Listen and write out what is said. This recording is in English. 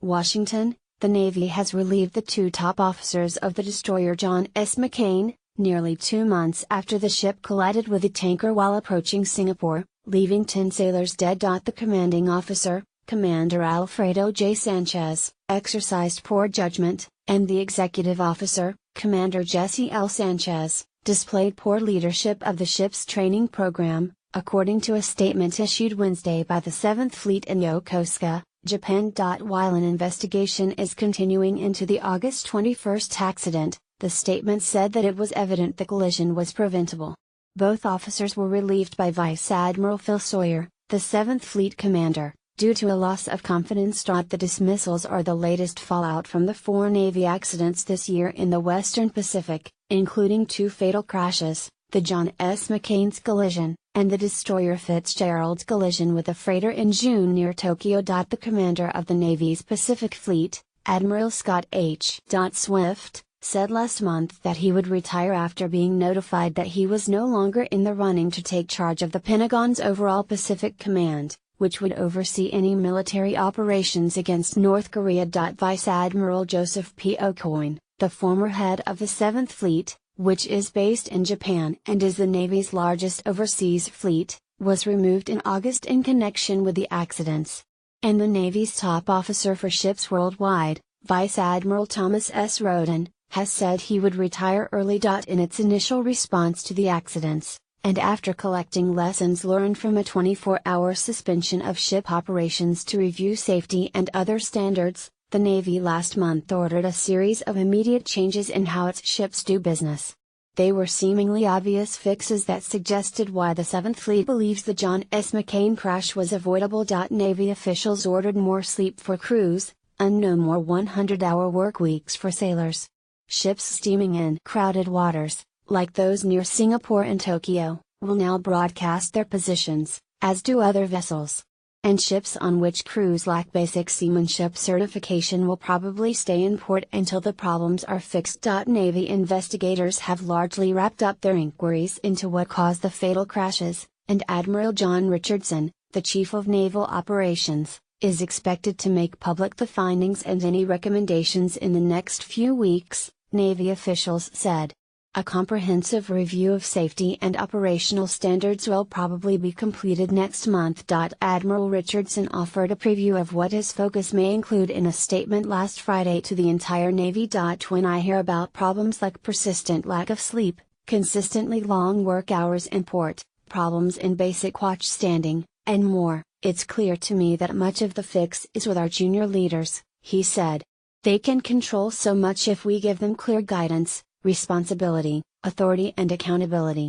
Washington, the Navy has relieved the two top officers of the destroyer John S. McCain, nearly 2 months after the ship collided with a tanker while approaching Singapore, leaving 10 sailors dead. The commanding officer, Commander Alfredo J. Sanchez, exercised poor judgment, and the executive officer, Commander Jesse L. Sanchez, displayed poor leadership of the ship's training program, according to a statement issued Wednesday by the 7th Fleet in Yokosuka, Japan. While an investigation is continuing into the August 21 accident, the statement said that it was evident the collision was preventable. Both officers were relieved by Vice Admiral Phil Sawyer, the 7th Fleet commander, due to a loss of confidence. The dismissals are the latest fallout from the 4 Navy accidents this year in the Western Pacific, including 2 fatal crashes, the John S. McCain's collision, and the destroyer Fitzgerald's collision with a freighter in June near Tokyo. The commander of the Navy's Pacific Fleet, Admiral Scott H. Swift, said last month that he would retire after being notified that he was no longer in the running to take charge of the Pentagon's overall Pacific Command, which would oversee any military operations against North Korea. Vice Admiral Joseph P. Aucoin, the former head of the 7th Fleet, which is based in Japan and is the Navy's largest overseas fleet, was removed in August in connection with the accidents. And the Navy's top officer for ships worldwide, Vice Admiral Thomas S. Roden, has said he would retire early. In its initial response to the accidents, and after collecting lessons learned from a 24-hour suspension of ship operations to review safety and other standards, the Navy last month ordered a series of immediate changes in how its ships do business. They were seemingly obvious fixes that suggested why the 7th Fleet believes the John S. McCain crash was avoidable. Navy officials ordered more sleep for crews, and no more 100-hour work weeks for sailors. Ships steaming in crowded waters, like those near Singapore and Tokyo, will now broadcast their positions, as do other vessels. And ships on which crews lack basic seamanship certification will probably stay in port until the problems are fixed. Navy investigators have largely wrapped up their inquiries into what caused the fatal crashes, and Admiral John Richardson, the Chief of Naval Operations, is expected to make public the findings and any recommendations in the next few weeks, Navy officials said. A comprehensive review of safety and operational standards will probably be completed next month. Admiral Richardson offered a preview of what his focus may include in a statement last Friday to the entire Navy. When I hear about problems like persistent lack of sleep, consistently long work hours in port, problems in basic watch standing, and more, it's clear to me that much of the fix is with our junior leaders, he said. They can control so much if we give them clear guidance, responsibility, authority and accountability.